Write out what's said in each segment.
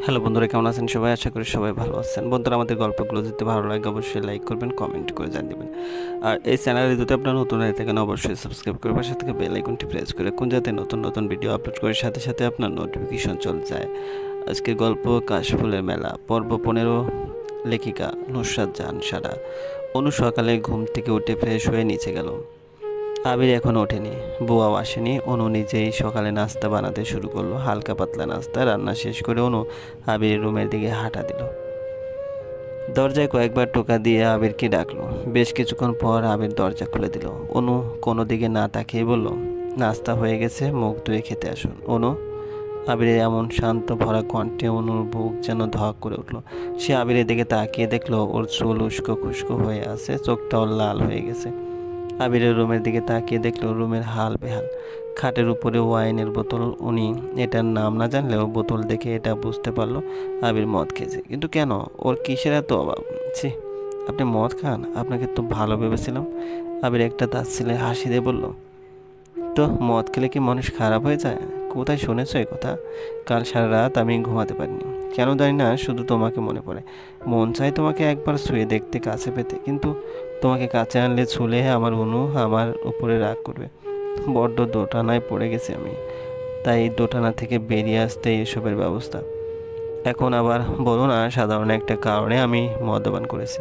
Hello বন্ধুরা, কেমন আছেন সবাই? আশা করি সবাই ভালো আছেন। বন্ধুরা, আমাদের গল্পগুলো যদি ভালো লাগে অবশ্যই লাইক করবেন, কমেন্ট করে জানিয়ে দেবেন। আর এই চ্যানেলে যদি আপনার নতুন হয়ে থাকেন অবশ্যই সাবস্ক্রাইব করে পাশে থেকে বেল আইকনটি প্রেস করে কোন যাতে নতুন নতুন ভিডিও আপলোড করে সাথে সাথে আপনার নোটিফিকেশন চলে যায়। আজকের গল্প কাশফুলের মেলা, পর্ব 15। লেখিকা নুসরাত জাহান সারা। অনু সকালে ঘুম থেকে উঠে ফ্রেশ হয়ে নিচে গেল। আবির এখনও ওঠেনি, বুয়াও আসেনি। অনু নিজেই সকালে নাস্তা বানাতে শুরু করলো। হালকা পাতলা নাস্তা রান্না শেষ করে অনু আবিরের রুমের দিকে হাঁটা দিল। দরজায় কয়েকবার টোকা দিয়ে আবিরকে ডাকলো। বেশ কিছুক্ষণ পর আবির দরজা খুলে দিল। অনু কোনো দিকে না তাকিয়ে বলল, নাস্তা হয়ে গেছে, মুখ ধুয়ে খেতে আসুন। অনু। আবিরের এমন শান্ত ভরা কণ্ঠে অনুর বুক যেন ধক করে উঠল। সে আবিরের দিকে তাকিয়ে দেখলো ওর চুল উস্কো খুস্কো হয়ে আছে, চোখটাও লাল হয়ে গেছে। আবিরের রুমের দিকে তাকিয়ে দেখলো রুমের হাল বেহাল। খাটের উপরে ওয়াইনের বোতল। উনি এটার নাম না জানলেও বোতল দেখে এটা বুঝতে পারলো আবির মদ খেয়েছে। কিন্তু কেন? ওর কিসের এত অভাব? ছি, আপনি মদ খান? আপনাকে তো ভালো ভেবেছিলাম। আবির একটা তাচ্ছিল্যের হাসি দিয়ে বলল, তো মদ খেলে কি মানুষ খারাপ হয়ে যায়? কোথায় শুনেছো এই কথা? কাল সারা রাত আমি ঘুমাতে পারিনি, কেন জানি না, শুধু তোমাকে মনে পড়ে। মন চাই তোমাকে একবার ছুঁয়ে দেখতে, কাছে পেতে, কিন্তু তোমাকে কাছে আনলে ছুলে আমার অনু আমার উপরে রাগ করবে। বড্ড দোটানায় পড়ে গেছি আমি, তাই এই দোটানা থেকে বেরিয়ে আসতে এসবের ব্যবস্থা। এখন আবার বলো না সাধারণ একটা কারণে আমি মদ্যপান করেছি।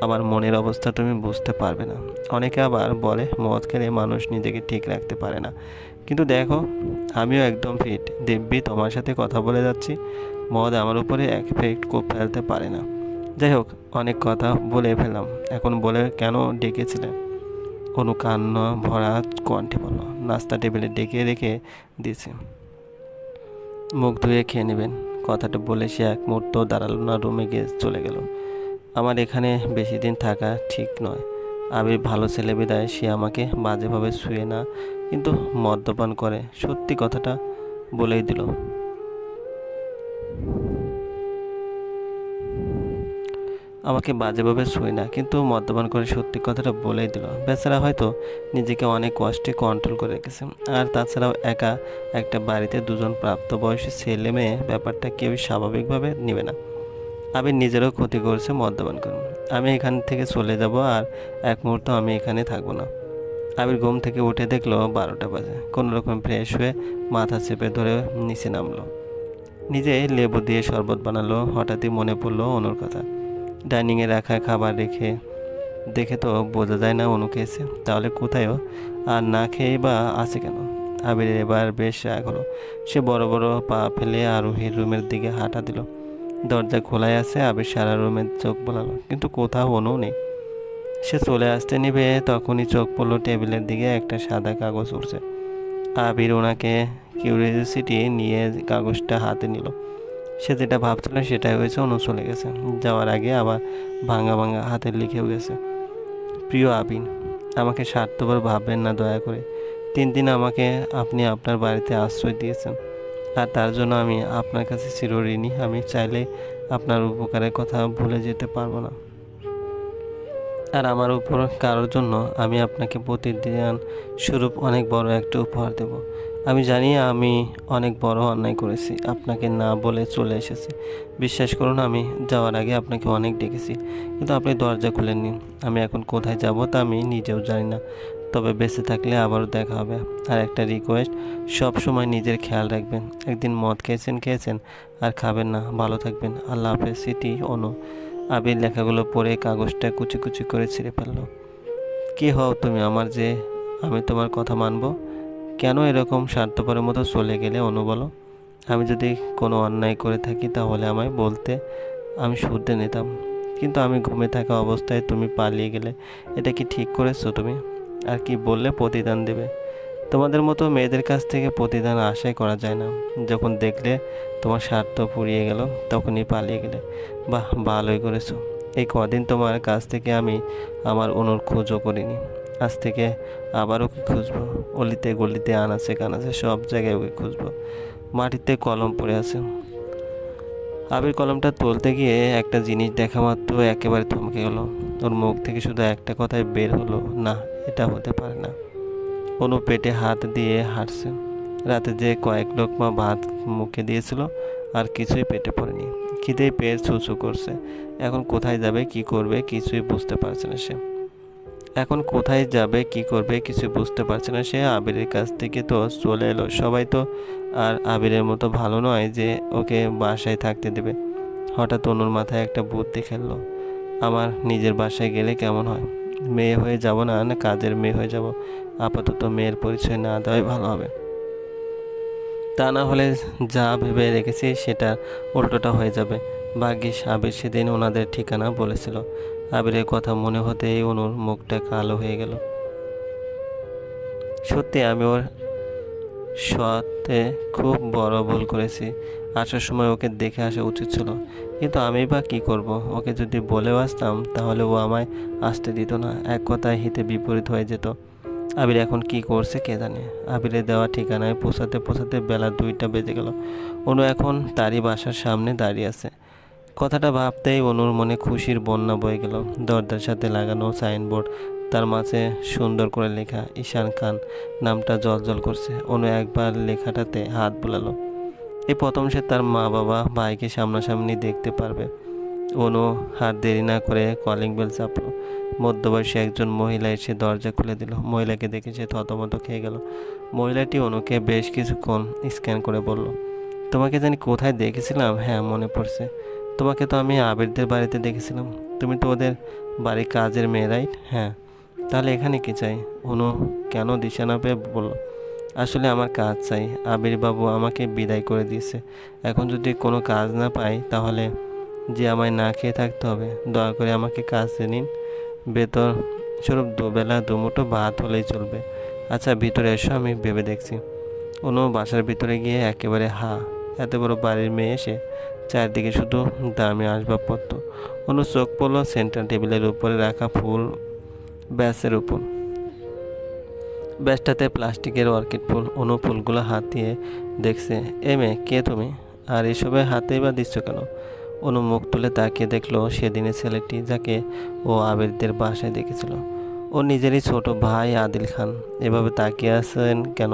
আমার মনের অবস্থা তুমি বুঝতে পারবে না। অনেকে আবার বলে মদ খেলে মানুষ নিজেকে ঠিক রাখতে পারে না, কিন্তু দেখো আমিও একদম ফিট। দিব্যি তোমার সাথে কথা বলে যাচ্ছি, মদ আমার উপরে এফেক্ট ফেলতে পারে না। যাই হোক, অনেক কথা বলে ফেললাম, এখন বলে কেন ডেকেছিলে? অনু কান্না ভরা কণ্ঠে বলল, নাস্তা টেবিলে ডেকে রেখে দিয়েছি, মুখ ধুয়ে খেয়ে নেবেন। কথাটা বলে সে এক মুহূর্ত দাঁড়ালো না, রুমে গিয়ে চলে গেল। আমার এখানে বেশি দিন থাকা ঠিক নয়। আবির ভালো ছেলে বিদায় সে আমাকে বাজেভাবে ছুঁয়ে না, কিন্তু মদ্যপান করে। সত্যি কথাটা বলেই দিল। আমাকে বাজেভাবে ছুঁয়ে না, কিন্তু মদ্যপান করে, সত্যি কথাটা বলেই দিল। বেচারা হয়তো নিজেকে অনেক কষ্টে কন্ট্রোল করে রেখেছে। আর তাছাড়াও একা একটা বাড়িতে দুজন প্রাপ্তবয়স্ক ছেলে মেয়ে, ব্যাপারটা কেউই স্বাভাবিকভাবে নেবে না। আবির নিজেরও ক্ষতি করছে মদ্যপান করুন। আমি এখান থেকে চলে যাব, আর এক মুহূর্ত আমি এখানে থাকবো না। আবির ঘুম থেকে উঠে দেখলো 12টা বাজে। কোনো রকম ফ্রেশ হয়ে মাথা চেপে ধরে নিচে নামলো। নিজে লেবু দিয়ে শরবত বানালো। হঠাৎই মনে পড়লো অনুর কথা। ডাইনিংয়ে রাখা খাবার দেখে তো বোঝা যায় না অনু খেয়েছে, তাহলে কোথায়ও আর না খেয়েই বা আছে কেন? আবিরের এবার বেশ রাগ হলো। সে বড় বড় পা ফেলে আরোহীর রুমের দিকে হাঁটা দিল। দরজা খোলাই আছে। আবির সারা রুমের চোখ বোলালো, কিন্তু কোথাও অনু নেই। সে চলে আসতে নিবে, তখনই চোখ পড়লো টেবিলের দিকে, একটা সাদা কাগজ উঠছে। আবির ওনাকে কিউরিওসিটি নিয়ে কাগজটা হাতে নিল। সে যেটা ভাবছিল সেটাই হয়েছে, অনু চলে গেছে। যাওয়ার আগে আবার ভাঙা ভাঙা হাতে লিখেও গেছে, প্রিয় আবির, আমাকে স্বার্থপর ভাববেন না দয়া করে। 3 দিন আমাকে আপনি আপনার বাড়িতে আশ্রয় দিয়েছেন, আর তার জন্য আমি আপনার কাছে চিরঋণী। আমি চাইলে আপনার উপকারের কথা ভুলে যেতে পারবো না। আর আমার উপর কারোর জন্য আমি আপনাকে প্রতিদান স্বরূপ অনেক বড় একটা উপহার দেব। আমি জানি আমি অনেক বড় অন্যায় করেছি, আপনাকে না বলে চলে এসেছি। বিশ্বাস করুন, আমি যাওয়ার আগে আপনাকে অনেক ডেকেছি, কিন্তু আপনি দরজা খুলেননি। আমি এখন কোথায় যাব তা আমি নিজেও জানি না, তবে বেঁচে থাকলে আবারও দেখা হবে। আর একটা রিকোয়েস্ট, সব সময় নিজের খেয়াল রাখবেন। একদিন মদ খেয়েছেন আর খাবেন না। ভালো থাকবেন, আল্লাহ হাফেজ। স্মৃতি, অনু। আবির লেখাগুলো পড়ে কাগজটা কুচি কুচি করে ছিঁড়ে ফেললো। কে হও তুমি আমার যে আমি তোমার কথা মানব? কেন এরকম স্বার্থপরের মতো চলে গেলে অনু, বলো? আমি যদি কোনো অন্যায় করে থাকি তাহলে আমায় বলতে, আমি শুধরে নিতাম। কিন্তু আমি ঘুমে থাকা অবস্থায় তুমি পালিয়ে গেলে, এটা কি ঠিক করেছো তুমি? আর কি বললে প্রতিদান দেবে? তোমাদের মতো মেয়েদের কাছ থেকে প্রতিদান আশাই করা যায় না। যখন দেখলে তোমার স্বার্থ ফুরিয়ে গেল তখনই পালিয়ে গেলে। বাহ, ভালোই করেছো। এই কদিন তোমার কাছ থেকে আমি আমার অনুর খোঁজও করিনি। আজ থেকে আবার ওকে খুঁজবো। অলিতে গলিতে, আনাচে কানাচে, সব জায়গায় ওকে খুঁজবো। মাটিতে কলম পড়ে আছে। আবির কলমটা তুলতে গিয়ে একটা জিনিস দেখা মাত্র একেবারে থমকে গেল। ওর মুখ থেকে শুধু একটা কথাই বের হলো, না, এটা হতে পারে না। অনু পেটে হাত দিয়ে হাঁটছে। রাতে যে কয়েক লোকমা ভাত মুখে দিয়েছিল আর কিছুই পেটে পড়েনি। খিদেই পেট ছুঁচু করছে। এখন কোথায় যাবে, কি করবে কিছুই বুঝতে পারছে না সে। সে আবিরের কাছ থেকে তো চলে এলো, সবাই তো আর আবিরের মতো ভালো নয় যে ওকে বাসায় থাকতে দেবে। হঠাৎ অনুর মাথায় একটা বুদ্ধি খেললো, আমার নিজের বাসায় গেলে কেমন হয়? মেয়ে হয়ে যাব না, না কাজের মেয়ে হয়ে যাব? আপাতত মেয়ের পরিচয় না দেওয়াই ভালো হবে। তা না হলে যা ভেবে রেখেছি সেটা উল্টোটা হয়ে যাবে। ভাগ্যিস আবির সেদিন ওনাদের ঠিকানা বলেছিল। আবিরের কথা মনে হতেই অনুর মুখটা কালো হয়ে গেল। সত্যি আমি ওর সাথে খুব বড় ভুল করেছি। আসার সময় ওকে দেখে আসা উচিত ছিল, কিন্তু আমি বা কী করব? ওকে যদি বলেও আসতাম তাহলে ও আমায় আসতে দিত না। এক কথায় হিতে বিপরীত হয়ে যেত। আবির এখন কি করছে কে জানে। আবিরের দেওয়া ঠিকানায় পৌঁছাতে পৌঁছাতে বেলা 2টা বেজে গেল। অনু এখন তারই বাসার সামনে দাঁড়িয়ে আছে। কথাটা ভাবতেই অনুর মনে খুশির বন্যা বয়ে গেল। দরজার সাথে লাগানো সাইনবোর্ড, তার মাঝে সুন্দর করে লেখা ঈশান খান নামটা জ্বলজ্বল করছে। অনু একবার লেখাটাতে হাত বুলালো। এই প্রথম সে তার মা বাবা ভাইকে সামনাসামনি দেখতে পারবে। অনু হাত দেরি না করে কলিং বেল চাপলো। মধ্যবয়সী একজন মহিলা এসে দরজা খুলে দিল। মহিলাকে দেখে সে থতমত খেয়ে গেল। মহিলাটি অনুকে বেশ কিছুক্ষণ স্ক্যান করে বলল, তোমাকে জানি কোথায় দেখেছিলাম। হ্যাঁ, মনে পড়ছে। তোমাকে তো আমি আবিরদের বাড়িতে দেখেছিলাম। তুমি তো ওদের বাড়ির কাজের মেয়ে, রাইট? হ্যাঁ। তাহলে এখানে কি চাই? অনু কেন দিশা না পেয়ে বলল, আসলে আমার কাজ চাই। আবির বাবু আমাকে বিদায় করে দিয়েছে। এখন যদি কোনো কাজ না পাই তাহলে যে আমায় না খেয়ে থাকতে হবে। দয়া করে আমাকে কাজে নিন। বেতন স্বরূপ দুবেলা দুমুঠো ভাত হলেই চলবে। আচ্ছা ভিতরে এসো, আমি ভেবে দেখছি। অনু বাসার ভিতরে গিয়ে একেবারে এত বড় বাড়ির মেয়ে এসে চারদিকে শুধু দামি আসবাবপত্র। অনু চোখ পড়ল সেন্টার টেবিলের উপরে রাখা ফুল ব্যাসের উপর। ব্যাসটাতে প্লাস্টিকের অর্কিড ফুল। অনু ফুলগুলো হাতিয়ে দেখছে। এ মেয়ে, কে তুমি? আর এসবে হাতেই বা দিচ্ছ কেন? অনু মুখ তুলে তাকিয়ে দেখলো সেদিনের ছেলেটি যাকে ও আবিরদের বাসায় দেখেছিল। ও নিজেরই ছোট ভাই আদিল খান। এভাবে তাকিয়ে আছেন কেন?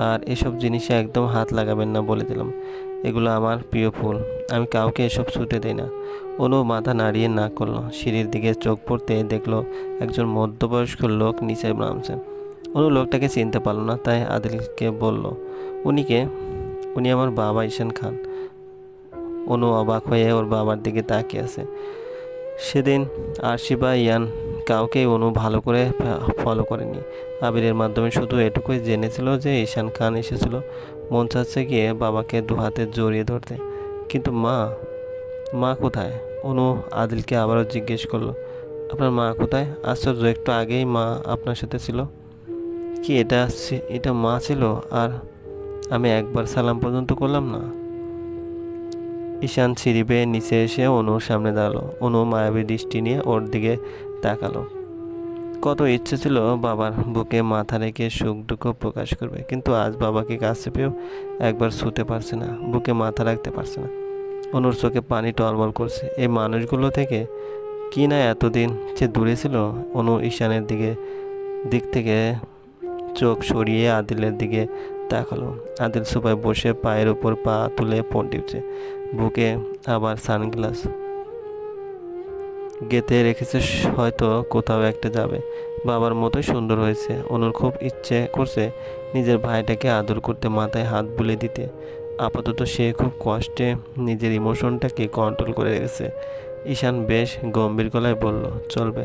আর এসব জিনিসে একদম হাত লাগাবেন না বলে দিলাম। এগুলো আমার প্রিয় ফুল, আমি কাউকে এসব ছুটে দেই না। অনু মাথা নাড়িয়ে না করলো। সিঁড়ির দিকে চোখ পড়তে দেখলো একজন মধ্যবয়স্ক লোক নিচে নামছে। অনু লোকটাকে চিনতে পারলো না, তাই আদিলকে বলল, উনি আমার বাবা ঈশান খান। অনু অবাক হয়ে ওর বাবার দিকে তাকিয়ে আছে। সেদিন আরশি বা ইয়ান কাউকেই অনু ভালো করে ফলো করেনি। আবিরের মাধ্যমে শুধু এটুকুই জেনেছিল যে ঈশান খান এসেছিল। মন চাচ্ছে গিয়ে বাবাকে দুহাতে জড়িয়ে ধরতে, কিন্তু মা কোথায়? অনু আদিলকে আবারও জিজ্ঞেস করলো, আপনার মা কোথায়? আশ্চর্য, একটু আগেই মা আপনার সাথে ছিল। কি এটা মা ছিল? আর আমি একবার সালাম পর্যন্ত করলাম না। ঈশান সিঁড়ি বেয়ে নিচে এসে অনুর সামনে দাঁড়ালো। অনু মায়াবী দৃষ্টি নিয়ে ওর দিকে তাকালো। কত ইচ্ছে ছিল বাবার বুকে মাথা রেখে সুখ দুঃখ প্রকাশ করবে, কিন্তু আজ বাবাকে কাছে পেয়েও একবার ছুতে পারছে না, বুকে মাথা রাখতে পারছে না। অনুর চোখে পানি টলমল করছে। এই মানুষগুলো থেকে কি না এতদিন সে দূরে ছিল। অনু ঈশানের দিক থেকে চোখ সরিয়ে আদিলের দিকে তাকালো। আদিল সোফায় বসে পায়ের উপর পা তুলে ফোন টিপছে। বুকে আবার সানগ্লাস গেঁথে রেখেছে, হয়তো কোথাও একটা যাবে। বাবার মতোই সুন্দর হয়েছে। অনুর খুব ইচ্ছে করছে নিজের ভাইটাকে আদর করতে, মাথায় হাত বুলিয়ে দিতে। আপাতত সে খুব কষ্টে নিজের ইমোশনটাকে কন্ট্রোল করে রেখেছে। ঈশান বেশ গম্ভীর গলায় বলল, চলবে।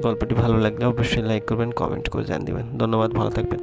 গল্পটি ভালো লাগলে অবশ্যই লাইক করবেন, কমেন্ট করে জানিয়ে দেবেন। ধন্যবাদ, ভালো থাকবেন।